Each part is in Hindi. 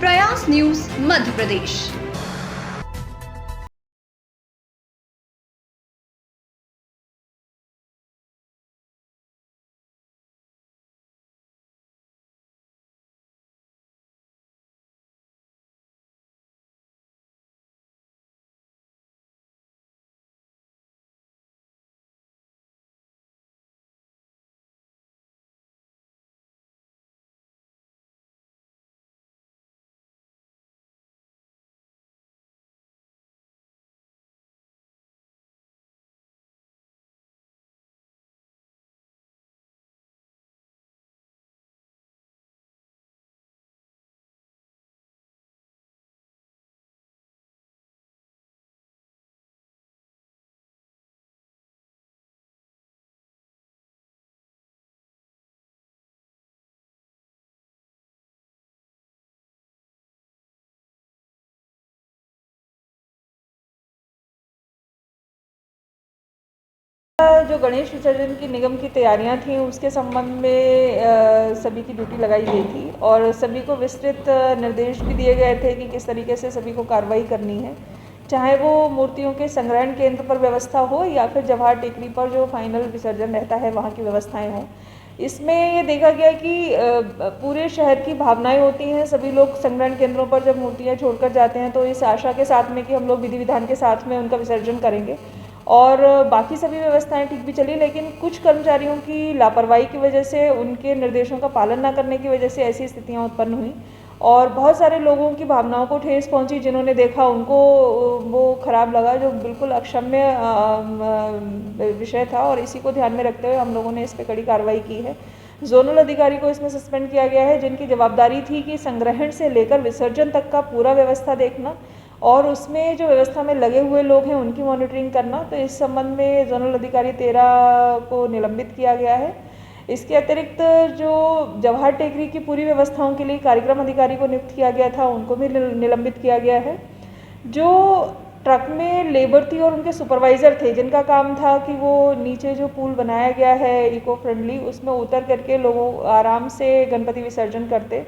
प्रयास न्यूज मध्य प्रदेश। जो गणेश विसर्जन की निगम की तैयारियां थीं उसके संबंध में सभी की ड्यूटी लगाई गई थी और सभी को विस्तृत निर्देश भी दिए गए थे कि किस तरीके से सभी को कार्रवाई करनी है, चाहे वो मूर्तियों के संग्रहण केंद्र पर व्यवस्था हो या फिर जवाहर टेकरी पर जो फाइनल विसर्जन रहता है वहाँ की व्यवस्थाएं हों। इसमें ये देखा गया कि पूरे शहर की भावनाएं होती हैं। सभी लोग संग्रहण केंद्रों पर जब मूर्तियाँ छोड़कर जाते हैं तो इस आशा के साथ में कि हम लोग विधि विधान के साथ में उनका विसर्जन करेंगे और बाकी सभी व्यवस्थाएं ठीक भी चली, लेकिन कुछ कर्मचारियों की लापरवाही की वजह से, उनके निर्देशों का पालन न करने की वजह से ऐसी स्थितियां उत्पन्न हुई और बहुत सारे लोगों की भावनाओं को ठेस पहुंची। जिन्होंने देखा उनको वो खराब लगा, जो बिल्कुल अक्षम्य विषय था और इसी को ध्यान में रखते हुए हम लोगों ने इस पर कड़ी कार्रवाई की है। जोनल अधिकारी को इसमें सस्पेंड किया गया है, जिनकी जवाबदारी थी कि संग्रहण से लेकर विसर्जन तक का पूरा व्यवस्था देखना और उसमें जो व्यवस्था में लगे हुए लोग हैं उनकी मॉनिटरिंग करना। तो इस संबंध में जोनल अधिकारी 13 को निलंबित किया गया है। इसके अतिरिक्त जो जवाहर टेकरी की पूरी व्यवस्थाओं के लिए कार्यक्रम अधिकारी को नियुक्त किया गया था उनको भी निलंबित किया गया है। जो ट्रक में लेबर थी और उनके सुपरवाइज़र थे, जिनका काम था कि वो नीचे जो पूल बनाया गया है इको फ्रेंडली, उसमें उतर करके लोगों आराम से गणपति विसर्जन करते,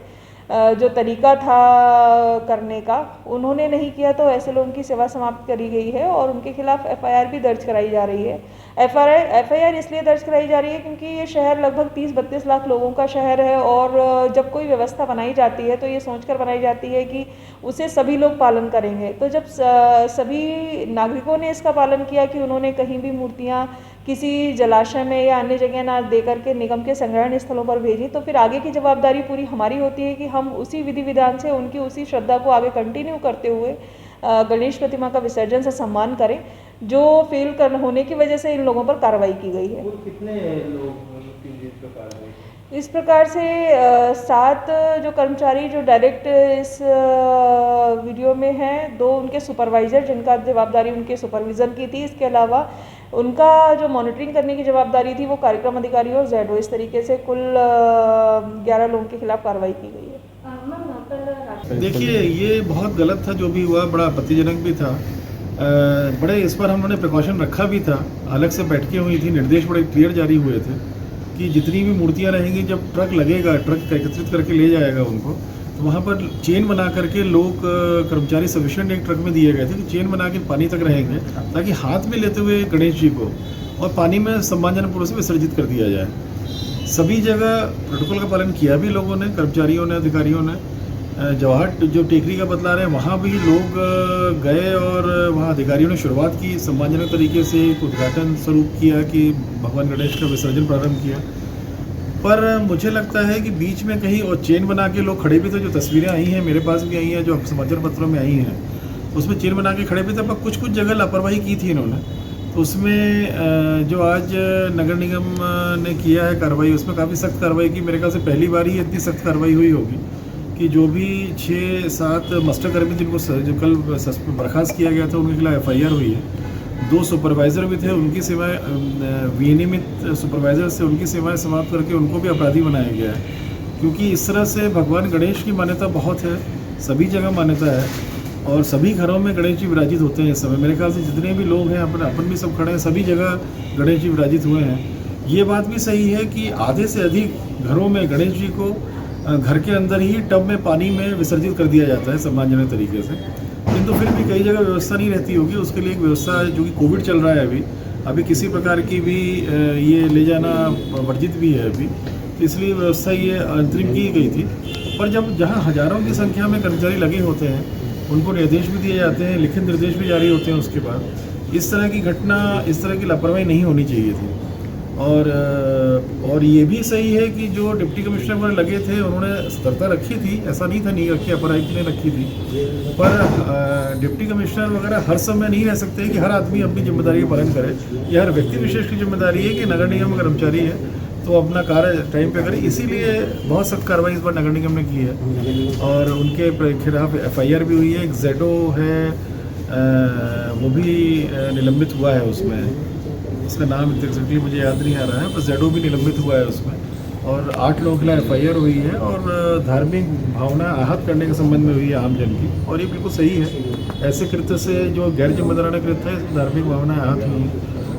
जो तरीका था करने का उन्होंने नहीं किया, तो ऐसे लोगों की सेवा समाप्त करी गई है और उनके खिलाफ एफआईआर भी दर्ज कराई जा रही है। एफआईआर इसलिए दर्ज कराई जा रही है क्योंकि ये शहर लगभग 30-32 लाख लोगों का शहर है और जब कोई व्यवस्था बनाई जाती है तो ये सोचकर बनाई जाती है कि उसे सभी लोग पालन करेंगे। तो जब सभी नागरिकों ने इसका पालन किया कि उन्होंने कहीं भी मूर्तियाँ किसी जलाशय में या अन्य जगह ना दे करके निगम के संग्रहण स्थलों पर भेजी, तो फिर आगे की जवाबदारी पूरी हमारी होती है कि हम उसी विधि विधान से उनकी उसी श्रद्धा को आगे कंटिन्यू करते हुए गणेश प्रतिमा का विसर्जन से सम्मान करें। जो फेल कर होने की वजह से इन लोगों पर कार्रवाई की गई है। कितने लोग इस प्रकार से 7 जो कर्मचारी जो डायरेक्ट इस वीडियो में हैं, 2 उनके सुपरवाइज़र जिनका जवाबदारी उनके सुपरविज़न की थी, इसके अलावा उनका जो मॉनिटरिंग करने की जवाबदारी थी वो कार्यक्रम अधिकारी और जेडओ। इस तरीके से कुल 11 लोगों के खिलाफ कार्रवाई की गई है। देखिए, ये बहुत गलत था जो भी हुआ, बड़ा आपत्तिजनक भी था। बड़े इस पर हमने प्रिकॉशन रखा भी था, अलग से बैठकें हुई थी, निर्देश बड़े क्लियर जारी हुए थे कि जितनी भी मूर्तियां रहेंगी, जब ट्रक लगेगा, ट्रक एकत्रित करके ले जाएगा उनको, तो वहाँ पर चेन बना करके लोग कर्मचारी सफिशिएंट एक ट्रक में दिए गए थे कि चेन बना के पानी तक रहेंगे ताकि हाथ में लेते हुए गणेश जी को और पानी में सम्मानजनक से विसर्जित कर दिया जाए। सभी जगह प्रोटोकॉल का पालन किया भी लोगों ने, कर्मचारियों ने, अधिकारियों ने। जवाहर जो टेकरी का बतला रहे हैं वहाँ भी लोग गए और वहाँ अधिकारियों ने शुरुआत की, सम्मानजनक तरीके से एक उद्घाटन स्वरूप किया कि भगवान गणेश का विसर्जन प्रारंभ किया। पर मुझे लगता है कि बीच में कहीं और चेन बना के लोग खड़े भी थे, जो तस्वीरें आई हैं मेरे पास भी आई हैं, जो समाचार पत्रों में आई हैं, उसमें चेन बना के खड़े भी थे, पर कुछ जगह लापरवाही की थी इन्होंने। तो उसमें जो आज नगर निगम ने किया है कार्रवाई, उसमें काफ़ी सख्त कार्रवाई की। मेरे ख्याल से पहली बार ही इतनी सख्त कार्रवाई हुई होगी कि जो भी 6-7 मास्टर कर्मी जिनको जो कल बर्खास्त किया गया था उनके खिलाफ एफआईआर हुई है। 2 सुपरवाइज़र भी थे, उनकी सेवाएं विनियमित सुपरवाइज़र से उनकी सेवाएं समाप्त करके उनको भी अपराधी बनाया गया है। क्योंकि इस तरह से भगवान गणेश की मान्यता बहुत है, सभी जगह मान्यता है और सभी घरों में गणेश जी विराजित होते हैं इस समय। मेरे ख्याल से जितने भी लोग हैं, अपन भी सब खड़े हैं, सभी जगह गणेश जी विराजित हुए हैं। ये बात भी सही है कि आधे से अधिक घरों में गणेश जी को घर के अंदर ही टब में पानी में विसर्जित कर दिया जाता है सम्मानजनक तरीके से। किंतु फिर भी कई जगह व्यवस्था नहीं रहती होगी, उसके लिए एक व्यवस्था है, जो कि कोविड चल रहा है अभी किसी प्रकार की भी ये ले जाना वर्जित भी है अभी, तो इसलिए व्यवस्था ये अंतरिम की गई थी। पर जब जहाँ हज़ारों की संख्या में कर्मचारी लगे होते हैं, उनको निर्देश भी दिए जाते हैं, लिखित निर्देश भी जारी होते हैं, उसके बाद इस तरह की घटना, इस तरह की लापरवाही नहीं होनी चाहिए थी। और ये भी सही है कि जो डिप्टी कमिश्नर वगैरह लगे थे उन्होंने सतर्कता रखी थी, ऐसा नहीं था नहीं रखी, अपर आयुक्त ने रखी थी। पर डिप्टी कमिश्नर वगैरह हर समय नहीं रह सकते कि हर आदमी अपनी जिम्मेदारी का पालन करे। यह हर व्यक्ति विशेष की जिम्मेदारी है कि नगर निगम कर्मचारी है तो अपना कार्य टाइम पे करे। इसीलिए बहुत सख्त कार्रवाई इस बार नगर निगम ने की है और उनके खिलाफ FIR भी हुई है। एक जेडो है, वो भी निलंबित हुआ है, उसमें उसका नाम एग्जैक्टली मुझे याद नहीं आ रहा है, पर जेडो भी निलंबित हुआ है उसमें। और 8 लोगों के खिलाफ FIR हुई है और धार्मिक भावना आहत करने के संबंध में हुई है आम जन की, और ये बिल्कुल सही है। ऐसे कृत्य से जो गैर जिम्मेदाराना कृत्य है, धार्मिक भावना आहत हुई है।